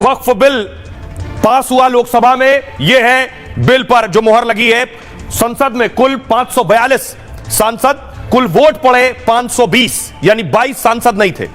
वक्फ bill pass हुआ लोकसभा में। यह है बिल पर जो मुहर लगी है। संसद में कुल 542 सांसद, कुल वोट पड़े 520, यानी 22 सांसद नहीं थे।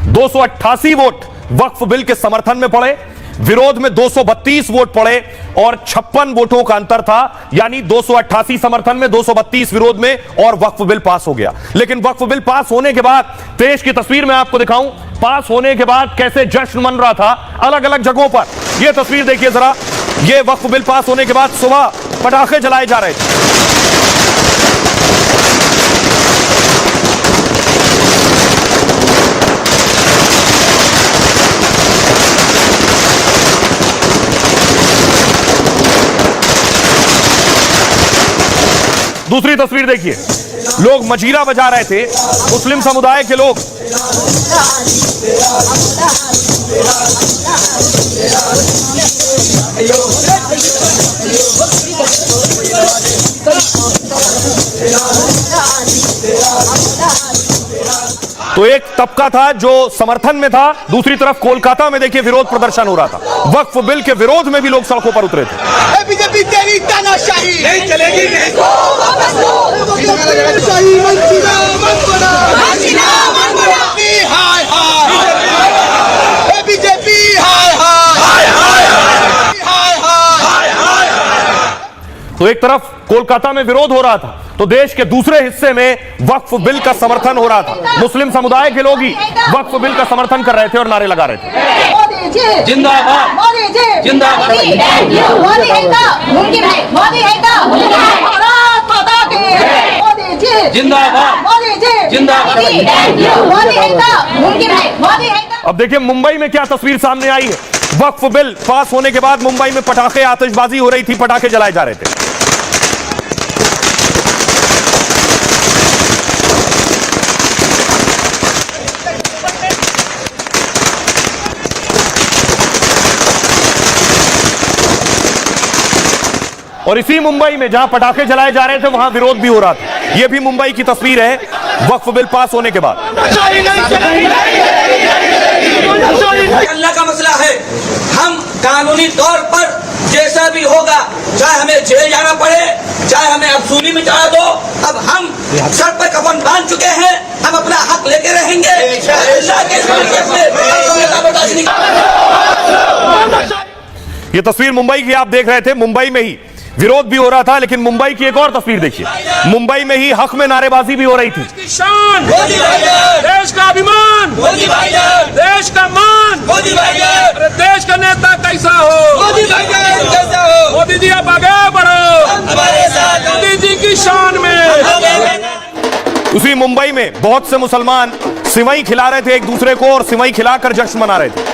288 वोट वक्फ बिल के समर्थन में पड़े, विरोध में 232 वोट पड़े और 56 वोटों का अंतर था, यानी 288 समर्थन में, 232 विरोध में, और वक्फ बिल पास हो गया। लेकिन वक्फ बिल पास होने के बाद देश की तस्वीर मैं आपको दिखाऊं, पास होने के बाद कैसे जश्न मन रहा था अलग अलग जगहों पर। यह तस्वीर देखिए जरा। यह वक्फ बिल पास होने के बाद सुबह पटाखे जलाए जा रहे थे। दूसरी तस्वीर देखिए, लोग मजीरा बजा रहे थे, मुस्लिम समुदाय के लोग। तो एक तबका था जो समर्थन में था, दूसरी तरफ कोलकाता में देखिए विरोध प्रदर्शन हो रहा था। वक्फ बिल के विरोध में भी लोग सड़कों पर उतरे थे। बीजेपी तेरी तानाशाही नहीं चलेगी, नहीं। बीजेपी तो एक तरफ कोलकाता में विरोध हो रहा था, तो देश के दूसरे हिस्से में वक्फ बिल का समर्थन हो रहा था। मुस्लिम समुदाय के लोग ही वक्फ बिल का समर्थन कर रहे थे और नारे लगा रहे थे। जिंदाबाद मोदी जी, जिंदाबाद मोदी है तो मुमकिन है, मोदी है तो भारत माता की, मोदी जी जिंदाबाद, मोदी जी जिंदाबाद, मोदी है तो मुमकिन है, मोदी है तो। अब देखिए मुंबई में क्या तस्वीर सामने आई है। वक्फ बिल पास होने के बाद मुंबई में पटाखे, आतिशबाजी हो रही थी, पटाखे जलाए जा रहे थे। और इसी मुंबई में जहां पटाखे जलाए जा रहे थे वहां विरोध भी हो रहा था। यह भी मुंबई की तस्वीर है वक्फ बिल पास होने के बाद। अल्लाह का मसला है, हम कानूनी तौर पर जैसा भी होगा, चाहे हमें जेल जाना पड़े, चाहे हमें अफसूली में चढ़ा दो, अब हम सर पर कफन बांध चुके हैं, हम अपना हक लेके रहेंगे। ये तस्वीर मुंबई की आप देख रहे थे। मुंबई में ही विरोध भी हो रहा था, लेकिन मुंबई की एक और तस्वीर देखिए। मुंबई में ही हक में नारेबाजी भी हो रही थी। शान, देश का अभिमान, देश का मान, अरे देश का नेता कैसा हो, मोदी जी आप आगे बढ़ो, मोदी जी की शान में। उसी मुंबई में बहुत से मुसलमान सिवई खिला रहे थे एक दूसरे को और सिवई खिलाकर जश्न मना रहे थे।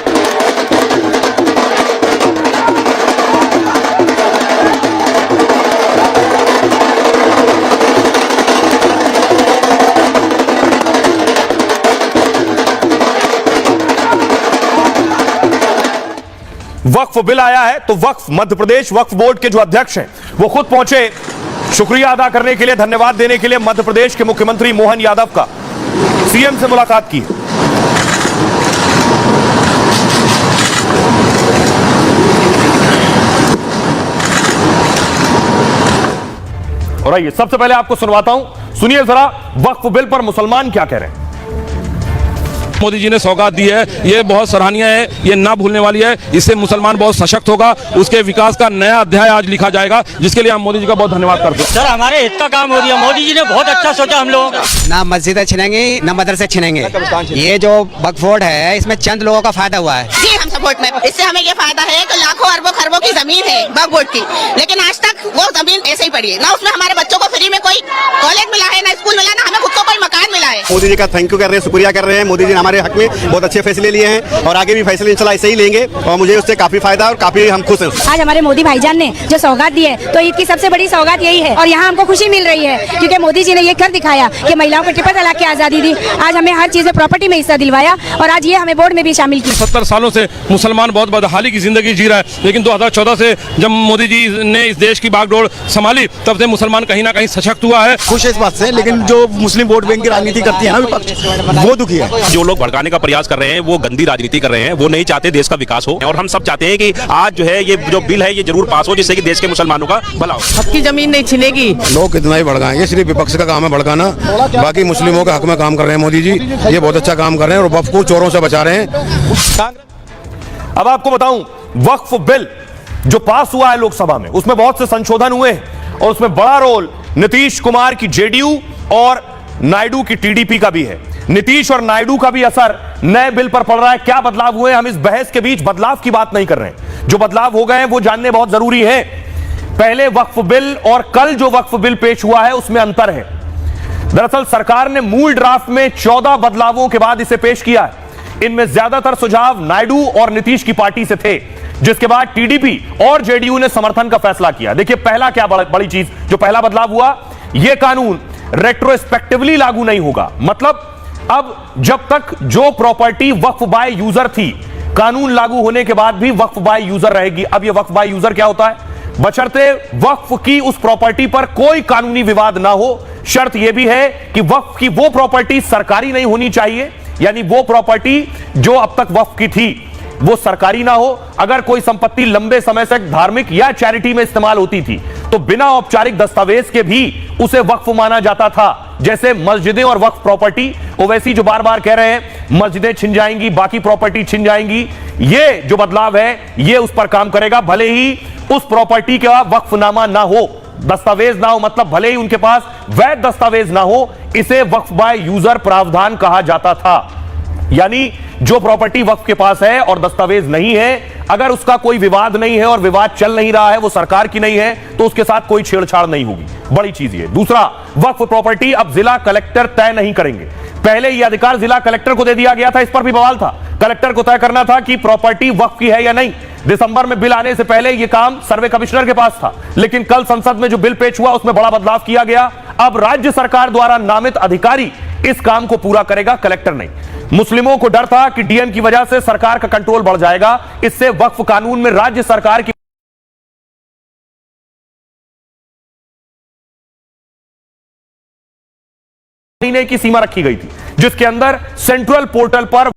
वक्फ बिल आया है तो वक्फ मध्य प्रदेश वक्फ बोर्ड के जो अध्यक्ष हैं वो खुद पहुंचे शुक्रिया अदा करने के लिए, धन्यवाद देने के लिए। मध्य प्रदेश के मुख्यमंत्री मोहन यादव का सीएम से मुलाकात की। और आइए सबसे पहले आपको सुनवाता हूं, सुनिए जरा वक्फ बिल पर मुसलमान क्या कह रहे हैं। मोदी जी ने सौगात दी है, ये बहुत सराहनीय है, ये ना भूलने वाली है। इससे मुसलमान बहुत सशक्त होगा, उसके विकास का नया अध्याय आज लिखा जाएगा, जिसके लिए हम मोदी जी का बहुत धन्यवाद करते हैं। सर हमारे हित का काम हो दिया, मोदी जी ने बहुत अच्छा सोचा हम लोगों का। ना मस्जिदें छिनेंगी ना मदरसे छिनेंगे। ये जो वक्फ बोर्ड है इसमें चंद लोगों का फायदा हुआ है। जी हम सपोर्ट में, इससे हमें ये फायदा है कि लाखों अरबों खरबों की जमीन है वक्फ बोर्ड की, लेकिन आज तक वो जमीन ऐसे ही पड़ी है। ना उसमें हमारे बच्चों को फ्री में कोई कॉलेज मिला है, ना स्कूल मिला, ना हमें खुद को कोई मकान मिला है। मोदी जी का थैंक यू कर रहे हैं, शुक्रिया कर रहे हैं। मोदी जी ने हमारे हक में बहुत अच्छे फैसले लिए हैं और आगे भी फैसले इंशाल्लाह ऐसे ही लेंगे और मुझे उससे काफी फायदा और काफी हम खुश हैं। आज हमारे मोदी भाईजान ने जो सौगात दी है तो ईद की सबसे बड़ी सौगात यही है और यहाँ हमको खुशी मिल रही है क्योंकि मोदी जी ने ये कर दिखाया कि महिलाओं को ट्रिपल तलाक की आजादी दी। आज हमें हर चीज में प्रॉपर्टी में हिस्सा दिलवाया और आज ये हमें बोर्ड में भी शामिल की। 70 सालों से मुसलमान बहुत बदहाली की जिंदगी जी रहा है, लेकिन 2014 से जब मोदी जी ने इस देश की बागडोर संभाली तब से मुसलमान कहीं ना कहीं सशक्त हुआ है। खुश है इस बात से, लेकिन जो मुस्लिम वोट बैंक की राजनीति करती है ना विपक्ष, वो दुखी है। जो लोग भड़काने का प्रयास कर रहे हैं वो गंदी राजनीति कर रहे हैं। वो नहीं चाहते देश का विकास हो और हम सब चाहते हैं कि आज जो है ये जो बिल है ये जरूर पास हो जिससे कि देश के मुसलमानों का भला हो। हक की जमीन नहीं छिनेगी। लोग कितना ही भड़काएं, ये सिर्फ विपक्ष का काम है भड़काना। बाकी मुस्लिमों के हक में काम कर रहे हैं मोदी जी, ये बहुत अच्छा काम कर रहे हैं और वक्फ को चोरों से बचा रहे हैं। अब आपको बताऊं, वक्फ बिल जो पास हुआ है लोकसभा में उसमें बहुत से संशोधन हुए हैं और उसमें बड़ा रोल नीतीश कुमार की जेडीयू और नायडू की टीडीपी का भी है। नीतीश और नायडू का भी असर नए बिल पर पड़ रहा है। क्या बदलाव हुए, हम इस बहस के बीच बदलाव की बात नहीं कर रहे हैं। जो बदलाव हो गए हैं वो जानने बहुत जरूरी है। पहले वक्फ बिल और कल जो वक्फ बिल पेश हुआ है उसमें अंतर है। दरअसल सरकार ने मूल ड्राफ्ट में 14 बदलावों के बाद इसे पेश किया है। इनमें ज्यादातर सुझाव नायडू और नीतीश की पार्टी से थे, जिसके बाद टीडीपी और जेडीयू ने समर्थन का फैसला किया। देखिए पहला क्या बड़ी चीज जो पहला बदलाव हुआ, यह कानून रेट्रोस्पेक्टिवली लागू नहीं होगा। मतलब अब जब तक जो प्रॉपर्टी वक्फ बाय यूजर थी, कानून लागू होने के बाद भी वक्फ बाय यूजर रहेगी। अब यह वक्फ बाय यूजर क्या होता है, बशर्ते वक्फ की उस प्रॉपर्टी पर कोई कानूनी विवाद ना हो। शर्त यह भी है कि वक्फ की वो प्रॉपर्टी सरकारी नहीं होनी चाहिए, यानी वो प्रॉपर्टी जो अब तक वक्फ की थी वो सरकारी ना हो। अगर कोई संपत्ति लंबे समय से धार्मिक या चैरिटी में इस्तेमाल होती थी तो बिना औपचारिक दस्तावेज के भी उसे वक्फ माना जाता था। जैसे मस्जिदें और वक्फ प्रॉपर्टी, ओवैसी जो बार बार कह रहे हैं मस्जिदें छिन जाएंगी, बाकी प्रॉपर्टी छिन जाएंगी, ये जो बदलाव है ये उस पर काम करेगा। भले ही उस प्रॉपर्टी का वक्फनामा ना हो, दस्तावेज ना हो, मतलब भले ही उनके पास वैध दस्तावेज ना हो, इसे वक्फ बाय यूजर प्रावधान कहा जाता था। यानी जो प्रॉपर्टी वक्फ के पास है और दस्तावेज नहीं है, अगर उसका कोई विवाद नहीं है और विवाद चल नहीं रहा है, वो सरकार की नहीं है, तो उसके साथ कोई छेड़छाड़ नहीं होगी। बड़ी चीज ये। दूसरा, वक्फ प्रॉपर्टी अब जिला कलेक्टर तय नहीं करेंगे। पहले यह अधिकार जिला कलेक्टर को दे दिया गया था, इस पर भी बवाल था। कलेक्टर को तय करना था कि प्रॉपर्टी वक्फ की है या नहीं। दिसंबर में बिल आने से पहले यह काम सर्वे कमिश्नर के पास था, लेकिन कल संसद में जो बिल पेश हुआ उसमें बड़ा बदलाव किया गया। अब राज्य सरकार द्वारा नामित अधिकारी इस काम को पूरा करेगा, कलेक्टर नहीं। मुस्लिमों को डर था कि डीएम की वजह से सरकार का कंट्रोल बढ़ जाएगा, इससे वक्फ कानून में राज्य सरकार की की सीमा रखी गई थी, जिसके अंदर सेंट्रल पोर्टल पर